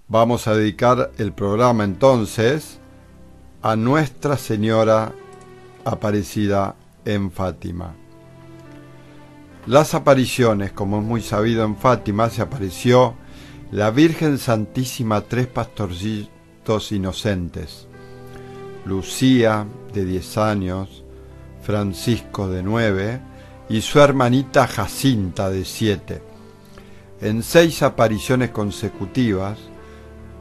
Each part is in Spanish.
Vamos a dedicar el programa entonces a Nuestra Señora Aparecida en Fátima. Las apariciones, como es muy sabido, en Fátima se apareció la Virgen Santísima a 3 pastorcitos inocentes: Lucía, de 10 años, Francisco, de 9, y su hermanita Jacinta, de 7. En 6 apariciones consecutivas,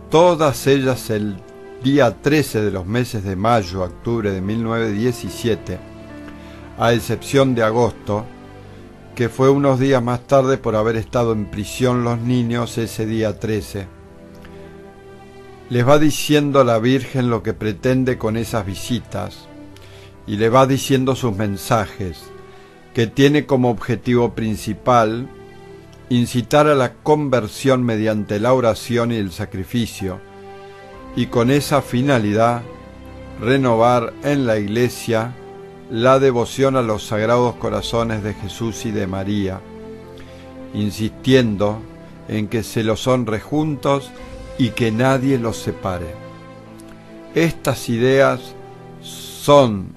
todas ellas el día 13 de los meses de mayo a octubre de 1917, a excepción de agosto, que fue unos días más tarde por haber estado en prisión los niños ese día 13. Les va diciendo la Virgen lo que pretende con esas visitas y le va diciendo sus mensajes, que tiene como objetivo principal incitar a la conversión mediante la oración y el sacrificio, y con esa finalidad renovar en la Iglesia la devoción a los sagrados corazones de Jesús y de María, insistiendo en que se los honre juntos y que nadie los separe. Estas ideas son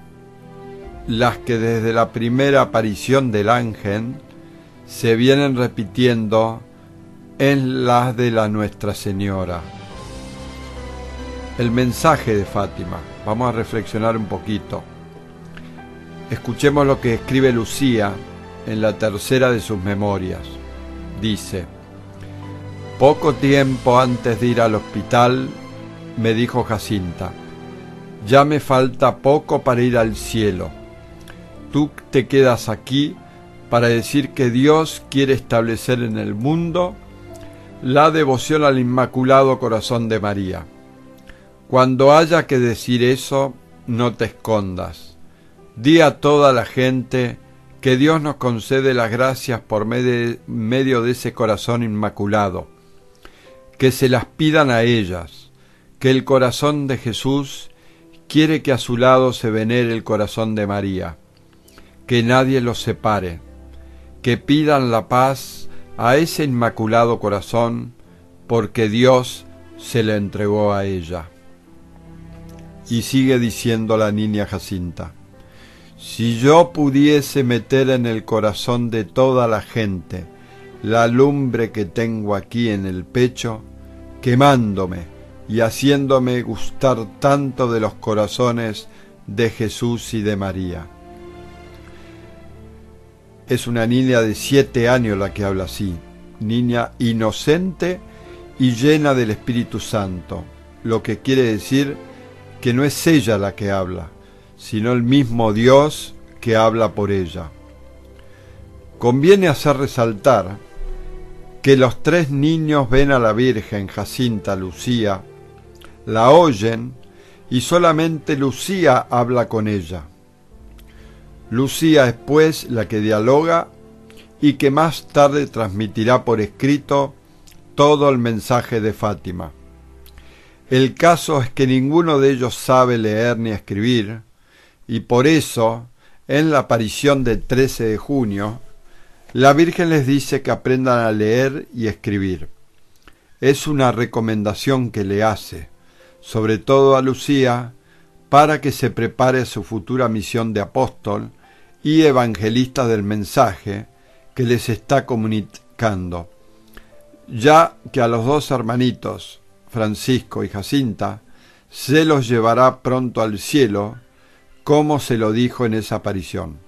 las que desde la primera aparición del ángel se vienen repitiendo en las de la Nuestra Señora. El mensaje de Fátima. Vamos a reflexionar un poquito. Escuchemos lo que escribe Lucía en la tercera de sus memorias. Dice: poco tiempo antes de ir al hospital, me dijo Jacinta, ya me falta poco para ir al cielo. Tú te quedas aquí para decir que Dios quiere establecer en el mundo la devoción al Inmaculado Corazón de María. Cuando haya que decir eso, no te escondas. Di a toda la gente que Dios nos concede las gracias por medio de ese corazón inmaculado, que se las pidan a ellas, que el corazón de Jesús quiere que a su lado se venere el corazón de María, que nadie los separe, que pidan la paz a ese inmaculado corazón, porque Dios se le entregó a ella. Y sigue diciendo la niña Jacinta: si yo pudiese meter en el corazón de toda la gente la lumbre que tengo aquí en el pecho, quemándome y haciéndome gustar tanto de los corazones de Jesús y de María. Es una niña de 7 años la que habla así, niña inocente y llena del Espíritu Santo, lo que quiere decir que no es ella la que habla, sino el mismo Dios que habla por ella. Conviene hacer resaltar que los 3 niños ven a la Virgen, Jacinta, Lucía, la oyen y solamente Lucía habla con ella. Lucía es pues la que dialoga y que más tarde transmitirá por escrito todo el mensaje de Fátima. El caso es que ninguno de ellos sabe leer ni escribir, y por eso, en la aparición del 13 de junio, la Virgen les dice que aprendan a leer y escribir. Es una recomendación que le hace, sobre todo a Lucía, para que se prepare a su futura misión de apóstol y evangelista del mensaje que les está comunicando, ya que a los 2 hermanitos, Francisco y Jacinta, se los llevará pronto al cielo, como se lo dijo en esa aparición.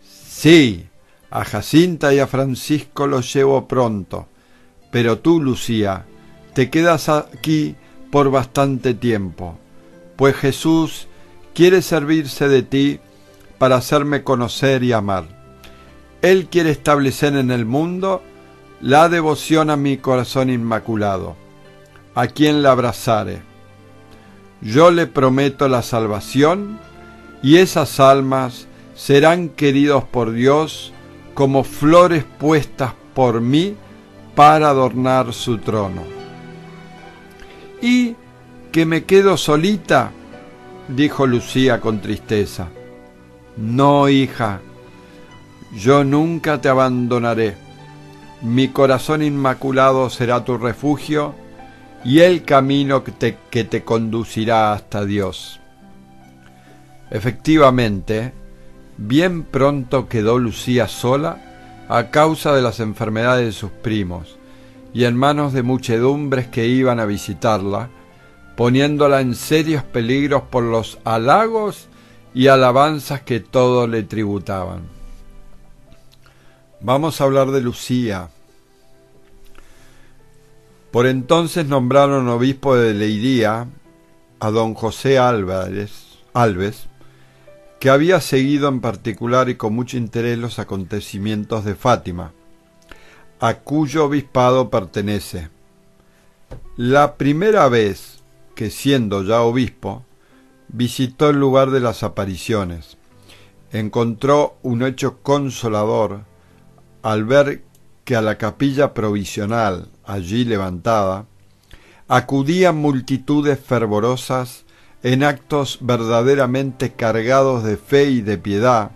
Sí, a Jacinta y a Francisco los llevo pronto, pero tú, Lucía, te quedas aquí por bastante tiempo, pues Jesús quiere servirse de ti para hacerme conocer y amar. Él quiere establecer en el mundo la devoción a mi corazón inmaculado, a quien la abrazare. Yo le prometo la salvación, y esas almas serán queridos por Dios como flores puestas por mí para adornar su trono. ¿Y que me quedo solita?, dijo Lucía con tristeza. No, hija, yo nunca te abandonaré. mi corazón inmaculado será tu refugio y el camino que te conducirá hasta Dios. Efectivamente, bien pronto quedó Lucía sola a causa de las enfermedades de sus primos y en manos de muchedumbres que iban a visitarla, poniéndola en serios peligros por los halagos y alabanzas que todos le tributaban. Vamos a hablar de Lucía. Por entonces nombraron obispo de Leiria a don José Alves, que había seguido en particular y con mucho interés los acontecimientos de Fátima, a cuyo obispado pertenece. La primera vez que, siendo ya obispo, visitó el lugar de las apariciones, encontró un hecho consolador al ver que a la capilla provisional allí levantada acudían multitudes fervorosas en actos verdaderamente cargados de fe y de piedad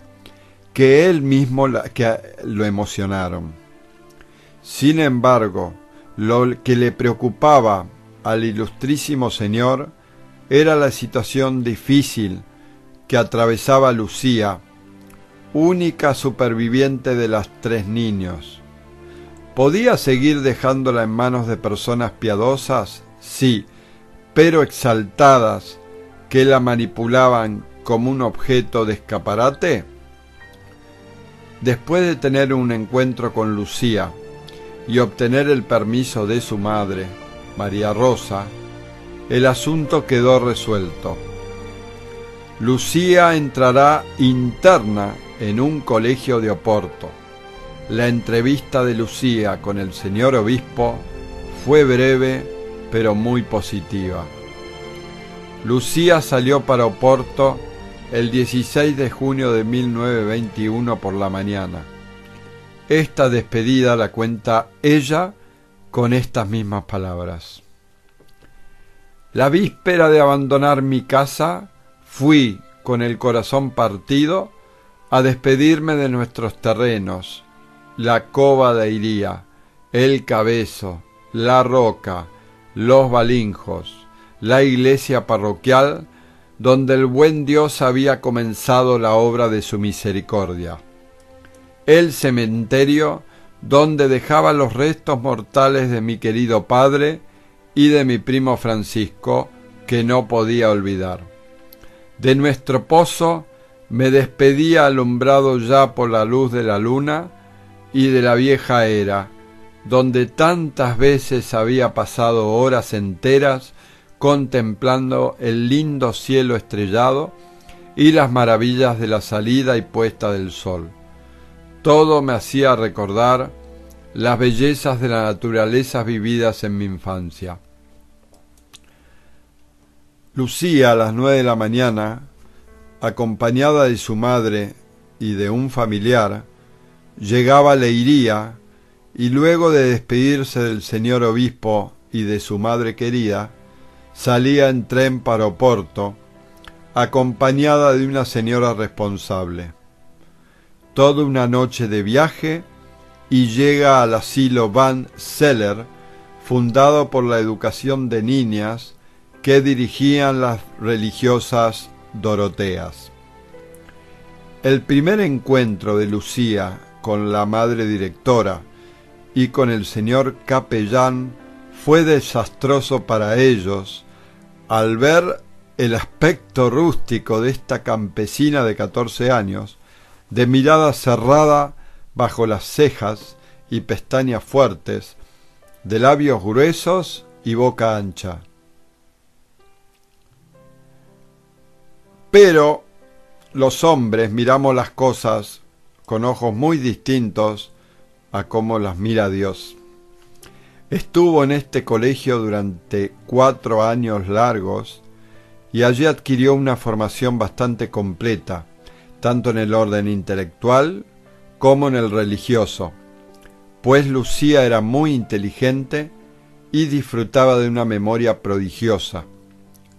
que él mismo lo emocionaron. Sin embargo, lo que le preocupaba al ilustrísimo señor era la situación difícil que atravesaba Lucía, única superviviente de las 3 niños. ¿Podía seguir dejándola en manos de personas piadosas? Sí, pero exaltadas, que la manipulaban como un objeto de escaparate. Después de tener un encuentro con Lucía y obtener el permiso de su madre, María Rosa, el asunto quedó resuelto. Lucía entrará interna en un colegio de Oporto. La entrevista de Lucía con el señor obispo fue breve, pero muy positiva. Lucía salió para Oporto el 16 de junio de 1921 por la mañana. Esta despedida la cuenta ella con estas mismas palabras. La víspera de abandonar mi casa, fui, con el corazón partido, a despedirme de nuestros terrenos, la Cova de Iría, el Cabezo, la Roca, los Balinjos, la iglesia parroquial, donde el buen Dios había comenzado la obra de su misericordia, el cementerio, donde dejaba los restos mortales de mi querido padre y de mi primo Francisco, que no podía olvidar. De nuestro pozo me despedía alumbrado ya por la luz de la luna y de la vieja era, donde tantas veces había pasado horas enteras contemplando el lindo cielo estrellado y las maravillas de la salida y puesta del sol. Todo me hacía recordar las bellezas de la naturaleza vividas en mi infancia. Lucía, a las 9 de la mañana, acompañada de su madre y de un familiar, llegaba a Leiria y luego de despedirse del señor obispo y de su madre querida, salía en tren para Oporto, acompañada de una señora responsable. Toda una noche de viaje y llega al asilo Van Zeller, fundado por la educación de niñas que dirigían las religiosas Doroteas. El primer encuentro de Lucía con la madre directora y con el señor capellán fue desastroso para ellos al ver el aspecto rústico de esta campesina de 14 años, de mirada cerrada bajo las cejas y pestañas fuertes, de labios gruesos y boca ancha. Pero los hombres miramos las cosas con ojos muy distintos a cómo las mira Dios. Estuvo en este colegio durante 4 años largos y allí adquirió una formación bastante completa, tanto en el orden intelectual como en el religioso, pues Lucía era muy inteligente y disfrutaba de una memoria prodigiosa,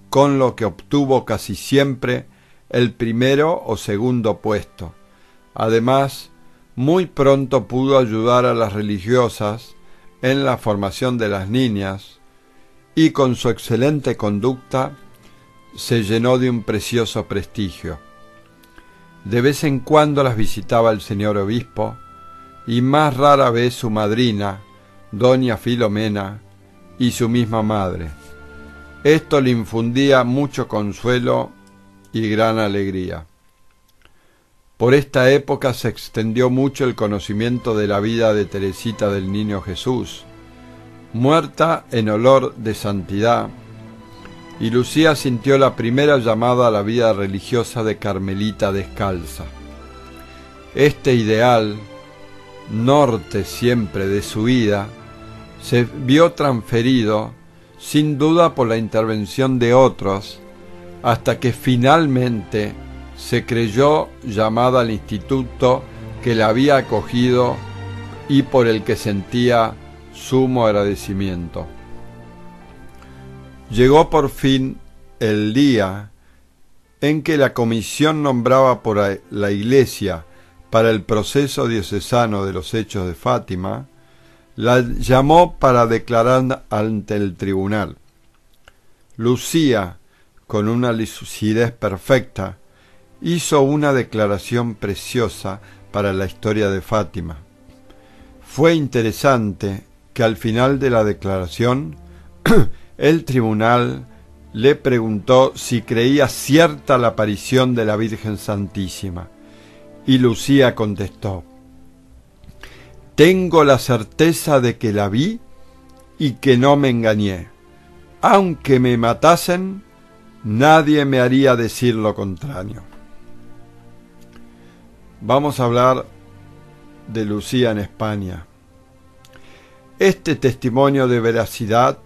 con lo que obtuvo casi siempre el primero o segundo puesto. Además, muy pronto pudo ayudar a las religiosas en la formación de las niñas y con su excelente conducta se llenó de un precioso prestigio. De vez en cuando las visitaba el señor obispo y más rara vez su madrina, doña Filomena, y su misma madre. Esto le infundía mucho consuelo y gran alegría. Por esta época se extendió mucho el conocimiento de la vida de Teresita del Niño Jesús, muerta en olor de santidad, y Lucía sintió la primera llamada a la vida religiosa de Carmelita descalza. Este ideal, norte siempre de su vida, se vio transferido, sin duda por la intervención de otros, hasta que finalmente se creyó llamada al instituto que la había acogido y por el que sentía sumo agradecimiento. Llegó por fin el día en que la comisión nombrada por la Iglesia para el proceso diocesano de los hechos de Fátima la llamó para declarar ante el tribunal. Lucía, con una lucidez perfecta, hizo una declaración preciosa para la historia de Fátima. Fue interesante que al final de la declaración el tribunal le preguntó si creía cierta la aparición de la Virgen Santísima, y Lucía contestó: «Tengo la certeza de que la vi y que no me engañé. Aunque me matasen, nadie me haría decir lo contrario». Vamos a hablar de Lucía en España. Este testimonio de veracidad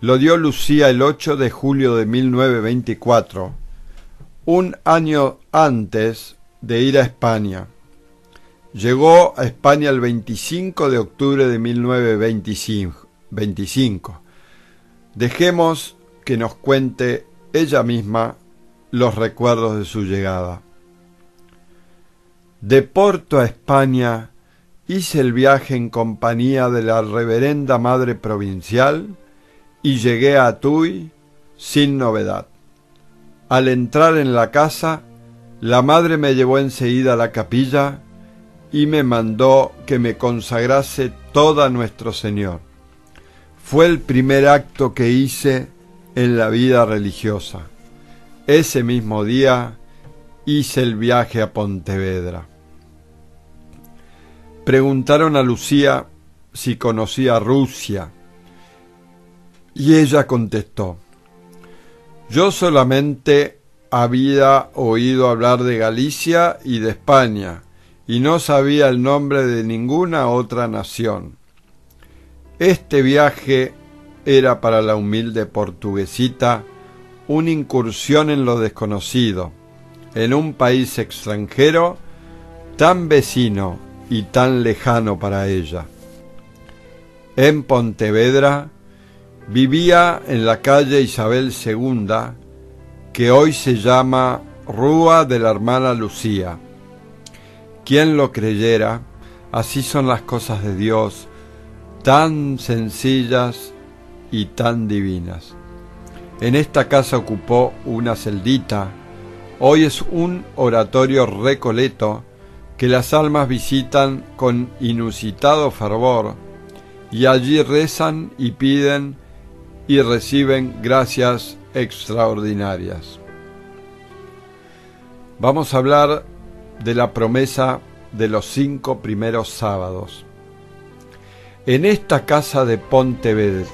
lo dio Lucía el 8 de julio de 1924, un año antes de ir a España. Llegó a España el 25 de octubre de 1925. Dejemos que nos cuente ella misma los recuerdos de su llegada. De Porto a España hice el viaje en compañía de la reverenda Madre Provincial y llegué a Tui sin novedad. Al entrar en la casa, la Madre me llevó enseguida a la capilla y me mandó que me consagrase toda a Nuestro Señor. Fue el primer acto que hice en la vida religiosa. Ese mismo día hice el viaje a Pontevedra. Preguntaron a Lucía si conocía Rusia, y ella contestó: «Yo solamente había oído hablar de Galicia y de España, y no sabía el nombre de ninguna otra nación». Este viaje era para la humilde portuguesita una incursión en lo desconocido, en un país extranjero tan vecino y tan lejano para ella. En Pontevedra vivía en la calle Isabel II, que hoy se llama Rúa de la Hermana Lucía. Quien lo creyera, así son las cosas de Dios, tan sencillas y tan divinas. En esta casa ocupó una celdita. Hoy es un oratorio recoleto que las almas visitan con inusitado fervor, y allí rezan y piden y reciben gracias extraordinarias. Vamos a hablar de la promesa de los 5 primeros sábados. En esta casa de Pontevedra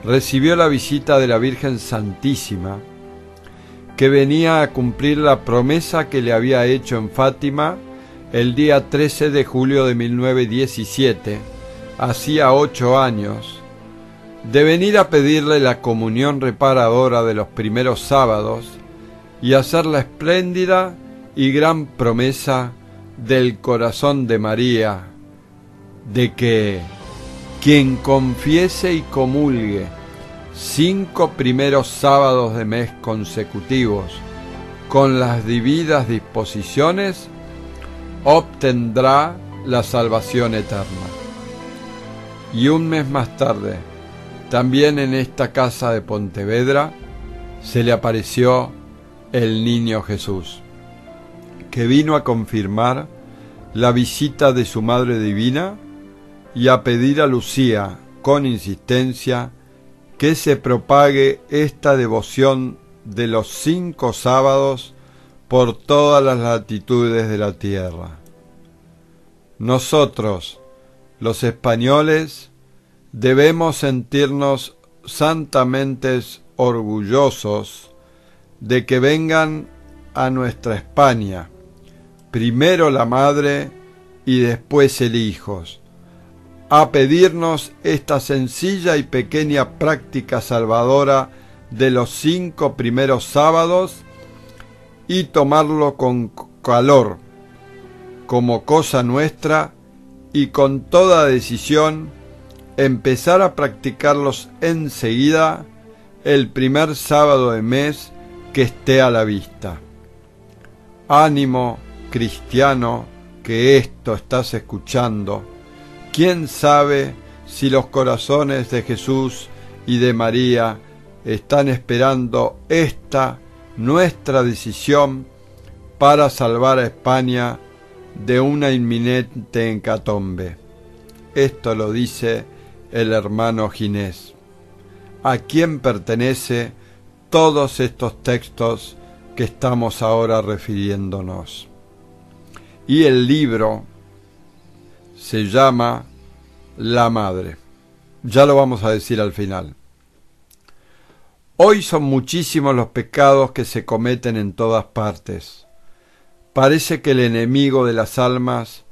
recibió la visita de la Virgen Santísima, que venía a cumplir la promesa que le había hecho en Fátima el día 13 de julio de 1917, hacía 8 años, de venir a pedirle la comunión reparadora de los primeros sábados y hacer la espléndida y gran promesa del corazón de María, de que quien confiese y comulgue 5 primeros sábados de mes consecutivos con las debidas disposiciones, obtendrá la salvación eterna. Y un mes más tarde, también en esta casa de Pontevedra, se le apareció el niño Jesús, que vino a confirmar la visita de su Madre Divina y a pedir a Lucía, con insistencia, que se propague esta devoción de los 5 sábados por todas las latitudes de la tierra. Nosotros, los españoles, debemos sentirnos santamente orgullosos de que vengan a nuestra España, primero la Madre y después el Hijo, a pedirnos esta sencilla y pequeña práctica salvadora de los 5 primeros sábados y tomarlo con calor, como cosa nuestra, y con toda decisión empezar a practicarlos enseguida el primer sábado de mes que esté a la vista. Ánimo, cristiano, que esto estás escuchando. ¿Quién sabe si los corazones de Jesús y de María están esperando esta nuestra decisión para salvar a España de una inminente hecatombe? Esto lo dice el hermano Ginés, a quien pertenece todos estos textos que estamos ahora refiriéndonos. Y el libro se llama La Madre. Ya lo vamos a decir al final. Hoy son muchísimos los pecados que se cometen en todas partes. Parece que el enemigo de las almas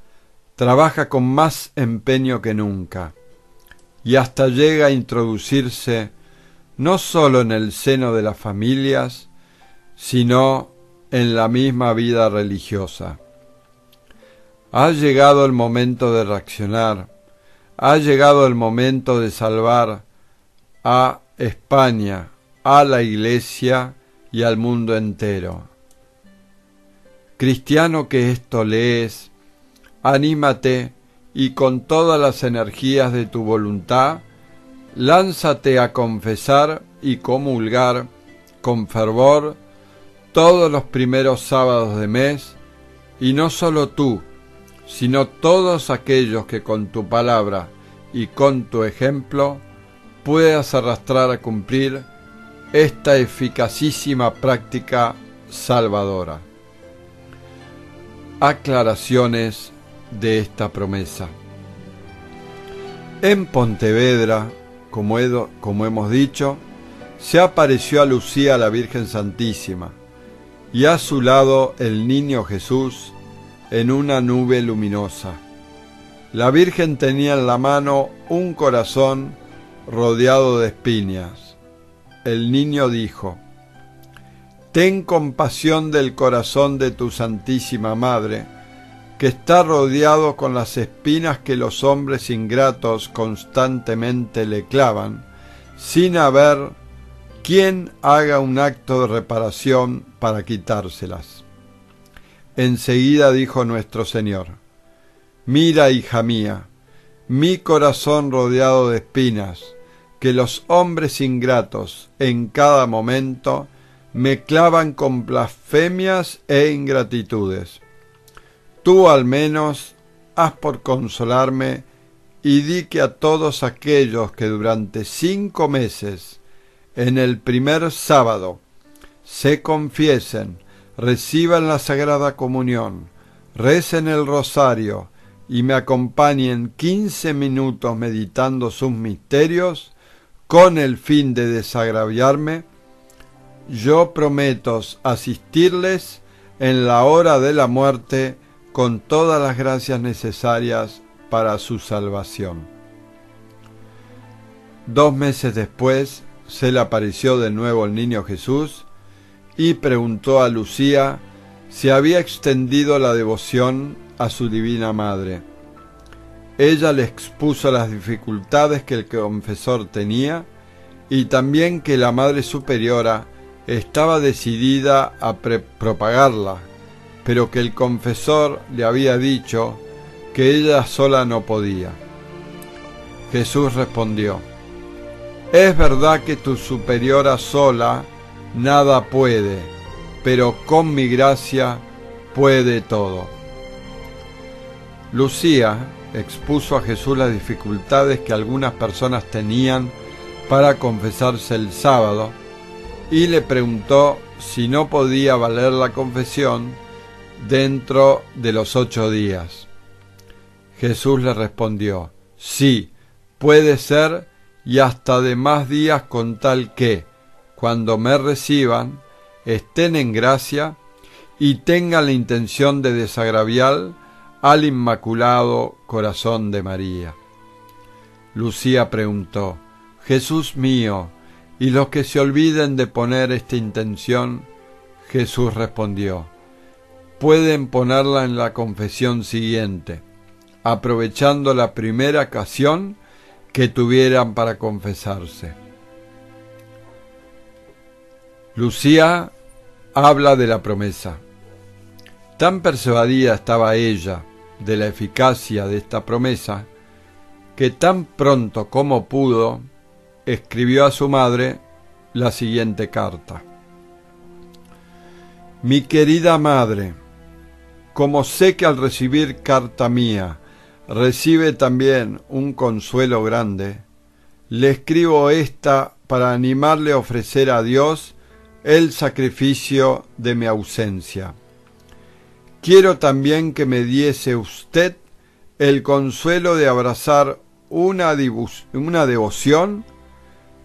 trabaja con más empeño que nunca, y hasta llega a introducirse no solo en el seno de las familias, sino en la misma vida religiosa. Ha llegado el momento de reaccionar, ha llegado el momento de salvar a España, a la Iglesia y al mundo entero. Cristiano que esto lees, anímate y con todas las energías de tu voluntad, lánzate a confesar y comulgar con fervor todos los primeros sábados de mes, y no solo tú, sino todos aquellos que con tu palabra y con tu ejemplo puedas arrastrar a cumplir esta eficacísima práctica salvadora. Aclaraciones de esta promesa. En Pontevedra, como hemos dicho, se apareció a Lucía la Virgen Santísima, y a su lado el niño Jesús en una nube luminosa. La Virgen tenía en la mano un corazón rodeado de espinas. El niño dijo: «Ten compasión del corazón de tu Santísima Madre, que está rodeado con las espinas que los hombres ingratos constantemente le clavan, sin haber quien haga un acto de reparación para quitárselas». Enseguida dijo nuestro Señor: «Mira, hija mía, mi corazón rodeado de espinas, que los hombres ingratos en cada momento me clavan con blasfemias e ingratitudes. Tú al menos haz por consolarme y di que a todos aquellos que durante 5 meses, en el primer sábado, se confiesen, reciban la Sagrada Comunión, recen el rosario y me acompañen 15 minutos meditando sus misterios con el fin de desagraviarme, yo prometo asistirles en la hora de la muerte con todas las gracias necesarias para su salvación». 2 meses después se le apareció de nuevo el niño Jesús y preguntó a Lucía si había extendido la devoción a su Divina Madre. Ella le expuso las dificultades que el confesor tenía y también que la Madre Superiora estaba decidida a propagarla, pero que el confesor le había dicho que ella sola no podía. Jesús respondió: es verdad que tu superiora sola nada puede, pero con mi gracia puede todo. Lucía expuso a Jesús las dificultades que algunas personas tenían para confesarse el sábado y le preguntó si no podía valer la confesión dentro de los 8 días. Jesús le respondió: sí, puede ser, y hasta de más días, con tal que, cuando me reciban, estén en gracia y tengan la intención de desagraviar al Inmaculado Corazón de María. Lucía preguntó: Jesús mío, ¿y los que se olviden de poner esta intención? Jesús respondió: pueden ponerla en la confesión siguiente, aprovechando la primera ocasión que tuvieran para confesarse. Lucía habla de la promesa. Tan persuadida estaba ella de la eficacia de esta promesa, que tan pronto como pudo, escribió a su madre la siguiente carta: mi querida madre, como sé que al recibir carta mía recibe también un consuelo grande, le escribo esta para animarle a ofrecer a Dios el sacrificio de mi ausencia. Quiero también que me diese usted el consuelo de abrazar una devoción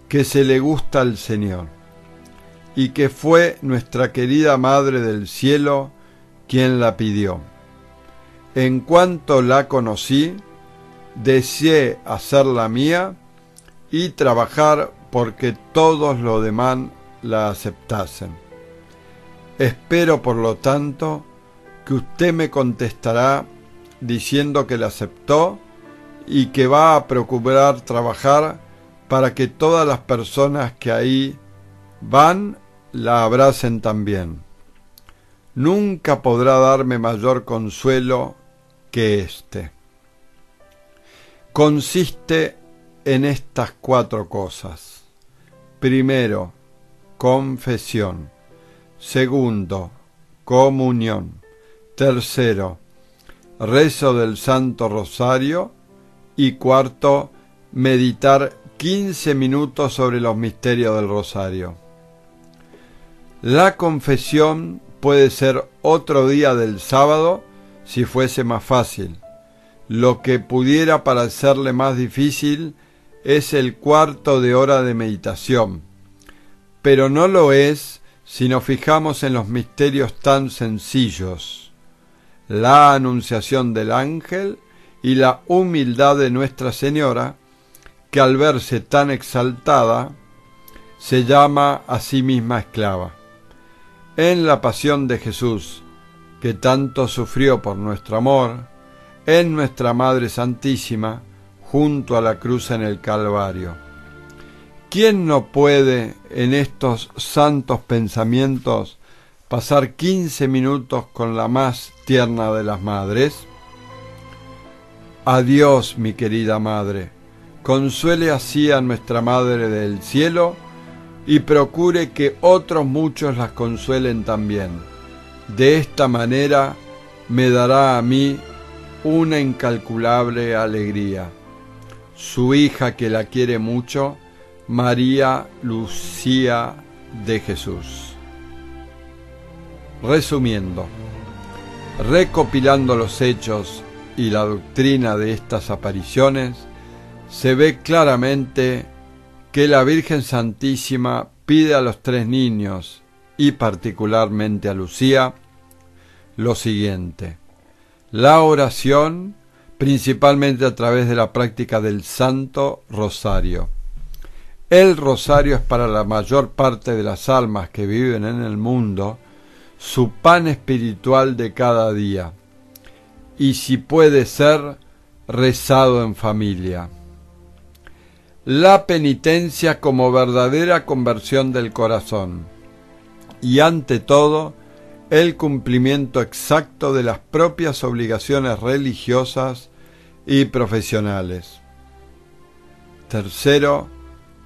que se le gusta al Señor, y que fue nuestra querida Madre del Cielo quien la pidió. En cuanto la conocí, deseé hacerla mía y trabajar porque todos los demás la aceptasen. Espero, por lo tanto, que usted me contestará diciendo que la aceptó y que va a procurar trabajar para que todas las personas que ahí van la abracen también. Nunca podrá darme mayor consuelo que este. Consiste en estas 4 cosas. Primero, confesión. Segundo, comunión. Tercero, rezo del Santo Rosario. Y cuarto, meditar 15 minutos sobre los misterios del Rosario. La confesión puede ser otro día del sábado si fuese más fácil. Lo que pudiera parecerle más difícil es el cuarto de hora de meditación, pero no lo es si nos fijamos en los misterios tan sencillos: la anunciación del ángel y la humildad de Nuestra Señora, que al verse tan exaltada se llama a sí misma esclava. En la pasión de Jesús, que tanto sufrió por nuestro amor, en nuestra Madre Santísima, junto a la cruz en el Calvario. ¿Quién no puede en estos santos pensamientos pasar 15 minutos con la más tierna de las madres? Adiós, mi querida Madre, consuele así a nuestra Madre del Cielo y procure que otros muchos las consuelen también. De esta manera me dará a mí una incalculable alegría. Su hija, que la quiere mucho, María Lucía de Jesús. Resumiendo, recopilando los hechos y la doctrina de estas apariciones, se ve claramente que la Virgen Santísima pide a los 3 niños, y particularmente a Lucía, lo siguiente: la oración, principalmente a través de la práctica del Santo Rosario. El rosario es para la mayor parte de las almas que viven en el mundo su pan espiritual de cada día, y si puede ser, rezado en familia. La penitencia como verdadera conversión del corazón, y ante todo el cumplimiento exacto de las propias obligaciones religiosas y profesionales. Tercero,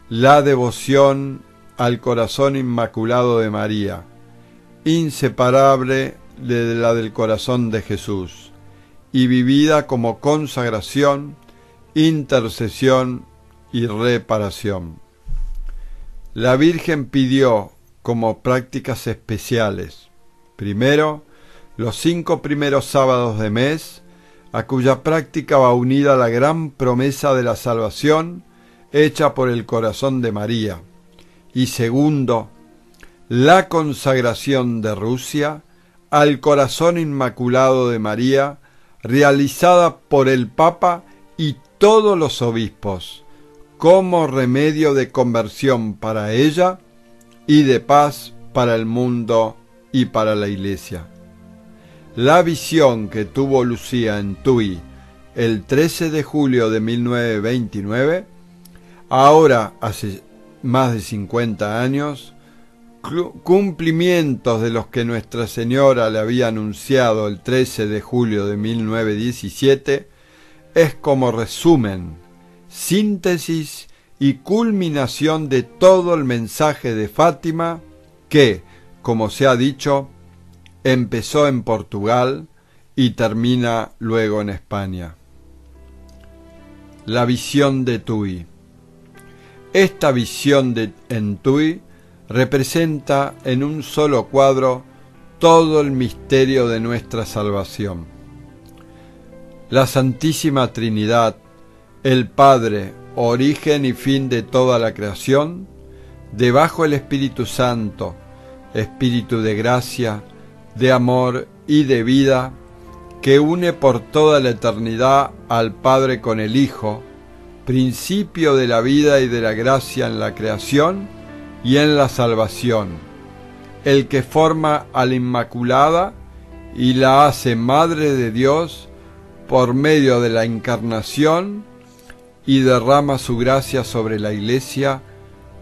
la devoción al corazón inmaculado de María, inseparable de la del corazón de Jesús, y vivida como consagración, intercesión y reparación. La Virgen pidió como prácticas especiales, primero, los 5 primeros sábados de mes, a cuya práctica va unida la gran promesa de la salvación hecha por el corazón de María, y segundo, la consagración de Rusia al corazón inmaculado de María, realizada por el Papa y todos los obispos, como remedio de conversión para ella y de paz para el mundo y para la Iglesia. La visión que tuvo Lucía en Tui el 13 de julio de 1929, ahora hace más de 50 años, cumplimientos de los que Nuestra Señora le había anunciado el 13 de julio de 1917, es como resumen, síntesis y culminación de todo el mensaje de Fátima que, como se ha dicho, empezó en Portugal y termina luego en España. La visión de Tui. Esta visión en Tui representa en un solo cuadro todo el misterio de nuestra salvación. La Santísima Trinidad, el Padre, origen y fin de toda la creación, debajo el Espíritu Santo, Espíritu de gracia, de amor y de vida, que une por toda la eternidad al Padre con el Hijo, principio de la vida y de la gracia en la creación y en la salvación, el que forma a la Inmaculada y la hace Madre de Dios por medio de la encarnación y derrama su gracia sobre la Iglesia,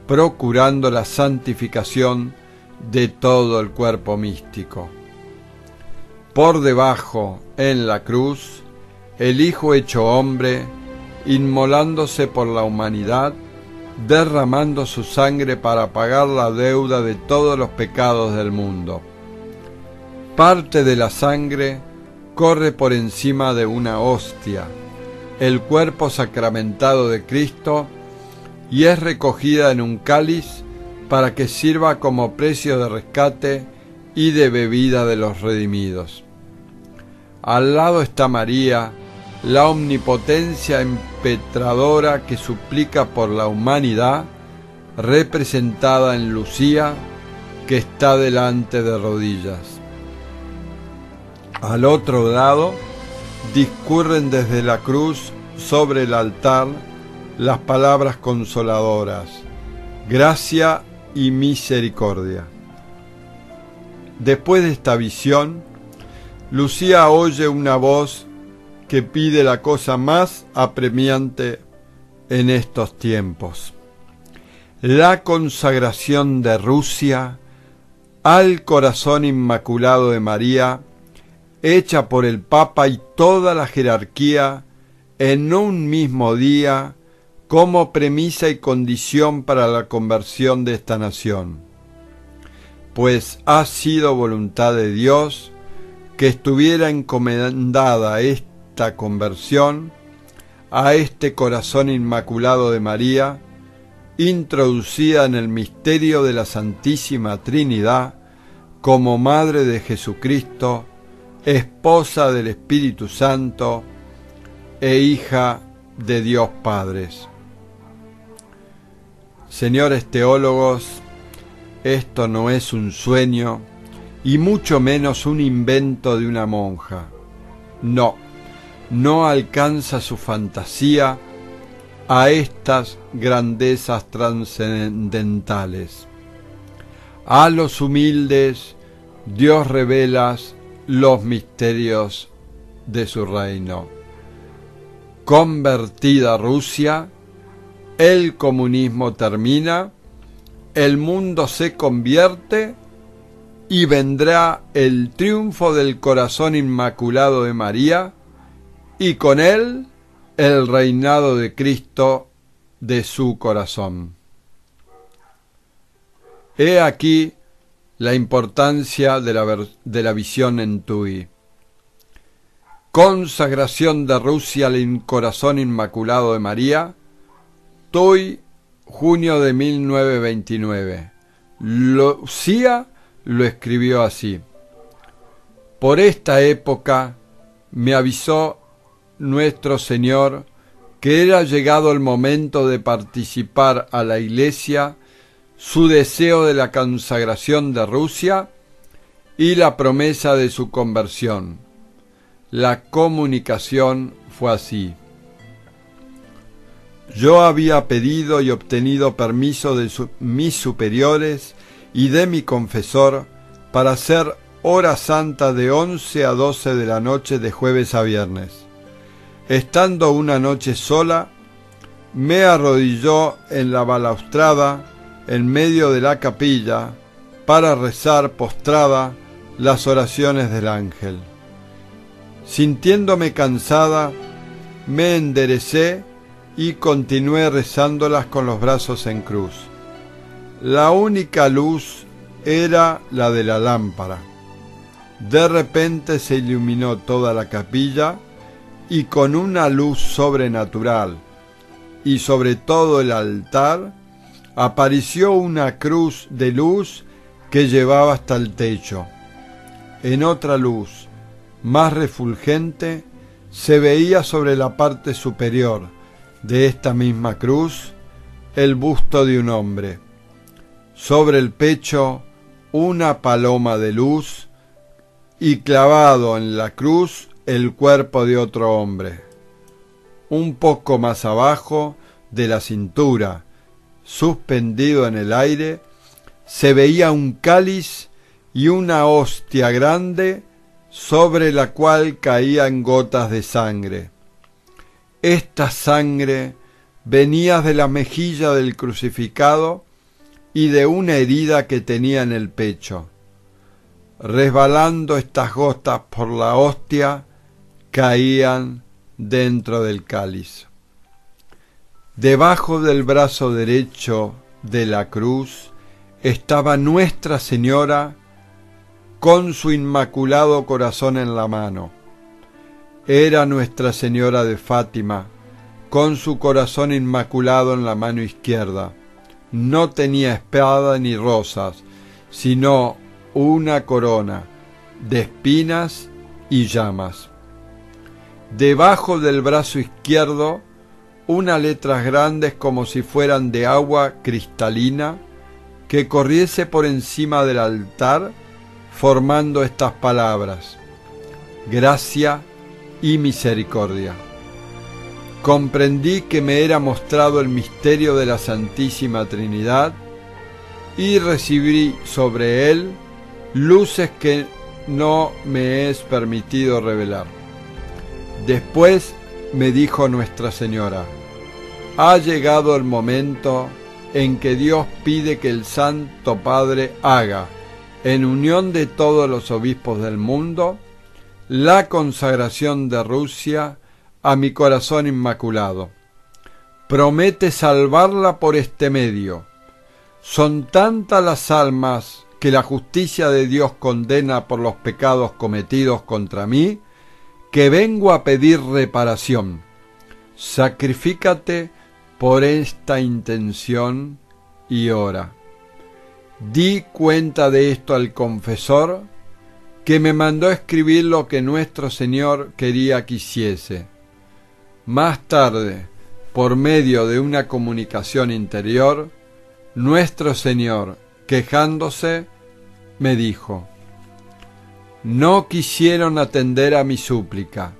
procurando la santificación de todo el cuerpo místico. Por debajo, en la cruz, el Hijo hecho hombre, inmolándose por la humanidad, derramando su sangre para pagar la deuda de todos los pecados del mundo. Parte de la sangre corre por encima de una hostia, el cuerpo sacramentado de Cristo, y es recogida en un cáliz para que sirva como precio de rescate y de bebida de los redimidos. Al lado está María, la omnipotencia impetradora que suplica por la humanidad, representada en Lucía, que está delante de rodillas. Al otro lado discurren desde la cruz sobre el altar las palabras consoladoras, gracia y misericordia. Después de esta visión, Lucía oye una voz que pide la cosa más apremiante en estos tiempos: la consagración de Rusia al corazón inmaculado de María, hecha por el Papa y toda la jerarquía en un mismo día, como premisa y condición para la conversión de esta nación. Pues ha sido voluntad de Dios que estuviera encomendada esta conversión a este corazón inmaculado de María, introducida en el misterio de la Santísima Trinidad como Madre de Jesucristo, esposa del Espíritu Santo e hija de Dios Padre. Señores teólogos, esto no es un sueño y mucho menos un invento de una monja. No alcanza su fantasía a estas grandezas trascendentales. A los humildes Dios revela los misterios de su reino. Convertida Rusia, el comunismo termina, el mundo se convierte y vendrá el triunfo del corazón inmaculado de María, y con él el reinado de Cristo de su corazón. He aquí la importancia de la visión en Tui. Consagración de Rusia al corazón inmaculado de María, Tui, junio de 1929. Lucía lo escribió así: por esta época me avisó nuestro Señor que era llegado el momento de participar a la Iglesia su deseo de la consagración de Rusia y la promesa de su conversión. La comunicación fue así. Yo había pedido y obtenido permiso de mis superiores y de mi confesor para hacer hora santa de 11 a 12 de la noche de jueves a viernes. Estando una noche sola, me arrodilló en la balaustrada en medio de la capilla para rezar postrada las oraciones del ángel. Sintiéndome cansada, me enderecé y continué rezándolas con los brazos en cruz. La única luz era la de la lámpara. De repente se iluminó toda la capilla y con una luz sobrenatural y sobre todo el altar apareció una cruz de luz que llevaba hasta el techo. En otra luz, más refulgente, se veía sobre la parte superior de esta misma cruz el busto de un hombre. Sobre el pecho una paloma de luz y clavado en la cruz el cuerpo de otro hombre. Un poco más abajo de la cintura, suspendido en el aire, se veía un cáliz y una hostia grande sobre la cual caían gotas de sangre. Esta sangre venía de la mejilla del crucificado y de una herida que tenía en el pecho. Resbalando estas gotas por la hostia, caían dentro del cáliz. Debajo del brazo derecho de la cruz estaba Nuestra Señora con su inmaculado corazón en la mano. Era Nuestra Señora de Fátima, con su corazón inmaculado en la mano izquierda. No tenía espada ni rosas, sino una corona de espinas y llamas. Debajo del brazo izquierdo, unas letras grandes como si fueran de agua cristalina, que corriese por encima del altar, formando estas palabras: gracia y misericordia. Comprendí que me era mostrado el misterio de la Santísima Trinidad y recibí sobre él luces que no me es permitido revelar. Después me dijo Nuestra Señora: ha llegado el momento en que Dios pide que el Santo Padre haga, en unión de todos los obispos del mundo, la consagración de Rusia a mi corazón inmaculado. Promete salvarla por este medio. Son tantas las almas que la justicia de Dios condena por los pecados cometidos contra mí, que vengo a pedir reparación. Sacrifícate por esta intención y ora. Di cuenta de esto al confesor, que me mandó escribir lo que nuestro Señor quería que hiciese. Más tarde, por medio de una comunicación interior, nuestro Señor, quejándose, me dijo: no quisieron atender a mi súplica,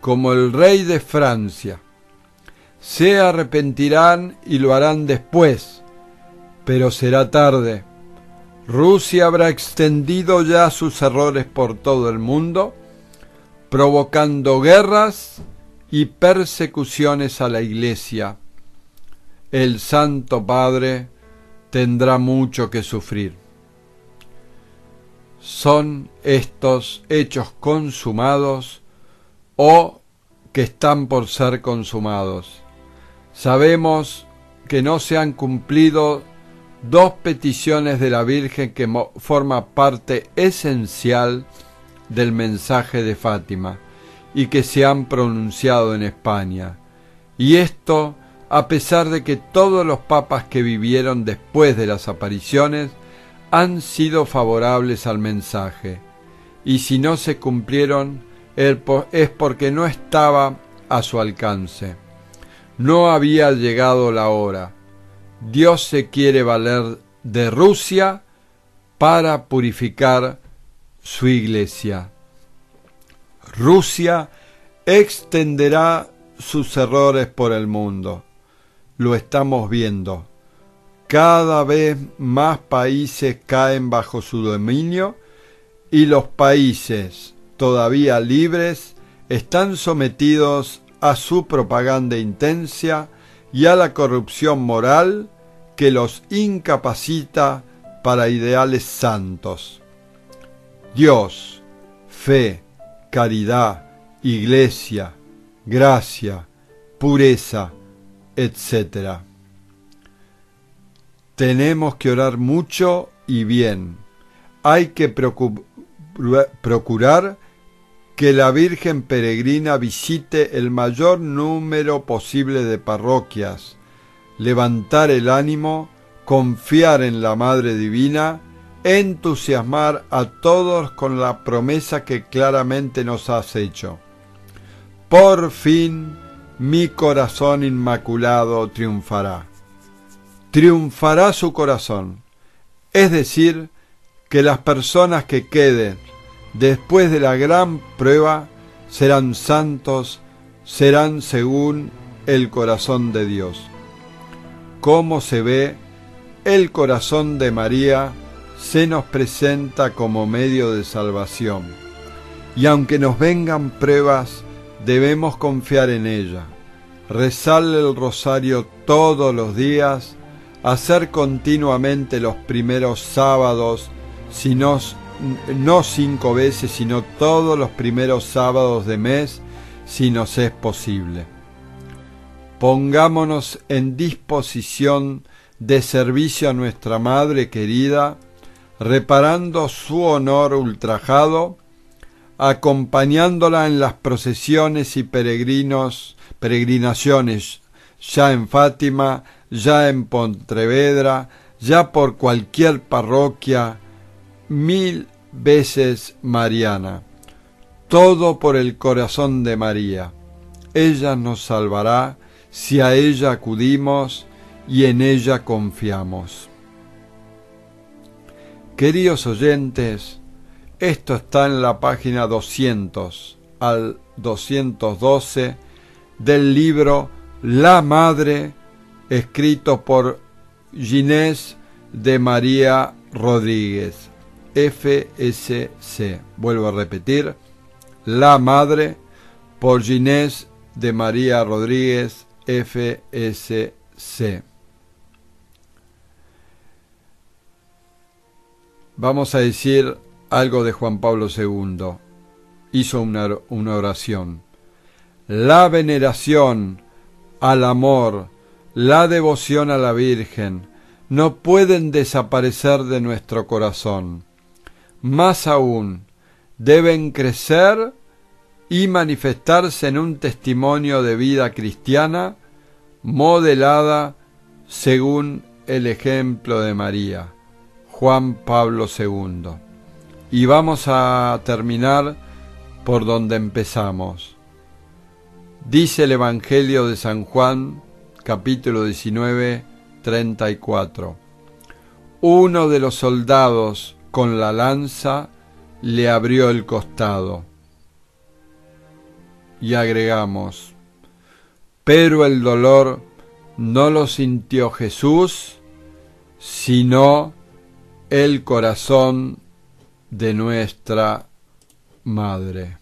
como el rey de Francia. Se arrepentirán y lo harán después, pero será tarde. Rusia habrá extendido ya sus errores por todo el mundo, provocando guerras y persecuciones a la Iglesia. El Santo Padre tendrá mucho que sufrir. ¿Son estos hechos consumados o que están por ser consumados? Sabemos que no se han cumplido dos peticiones de la Virgen que forma parte esencial del mensaje de Fátima y que se han pronunciado en España. Y esto a pesar de que todos los papas que vivieron después de las apariciones han sido favorables al mensaje. Y si no se cumplieron es porque no estaba a su alcance. No había llegado la hora. Dios se quiere valer de Rusia para purificar su iglesia. Rusia extenderá sus errores por el mundo. Lo estamos viendo. Cada vez más países caen bajo su dominio y los países todavía libres están sometidos a su propaganda intensa y a la corrupción moral que los incapacita para ideales santos. Dios, fe, caridad, iglesia, gracia, pureza, etc. Tenemos que orar mucho y bien. Hay que procurar que la Virgen peregrina visite el mayor número posible de parroquias, levantar el ánimo, confiar en la Madre Divina, entusiasmar a todos con la promesa que claramente nos has hecho. Por fin, mi corazón inmaculado triunfará. Triunfará su corazón, es decir, que las personas que queden después de la gran prueba serán santos, serán según el corazón de Dios. Como se ve, el corazón de María se nos presenta como medio de salvación, y aunque nos vengan pruebas, debemos confiar en ella, rezarle el rosario todos los días, hacer continuamente los primeros sábados, no 5 veces, sino todos los primeros sábados de mes, si nos es posible. Pongámonos en disposición de servicio a nuestra Madre querida, reparando su honor ultrajado, acompañándola en las procesiones y peregrinaciones, ya en Fátima, ya en Pontevedra, ya por cualquier parroquia, 1000 veces mariana. Todo por el corazón de María. Ella nos salvará si a ella acudimos y en ella confiamos. Queridos oyentes, esto está en la página 200 al 212 del libro La Madre, escrito por Ginés de María Rodríguez, FSC. Vuelvo a repetir, La Madre, por Ginés de María Rodríguez, FSC. Vamos a decir algo de Juan Pablo II. Hizo una oración. La veneración al amor, la devoción a la Virgen, no pueden desaparecer de nuestro corazón. Más aún, deben crecer y manifestarse en un testimonio de vida cristiana modelada según el ejemplo de María, Juan Pablo II. Y vamos a terminar por donde empezamos. Dice el Evangelio de San Juan, capítulo 19, 34. Uno de los soldados con la lanza le abrió el costado. Y agregamos, pero el dolor no lo sintió Jesús, sino el corazón de nuestra Madre.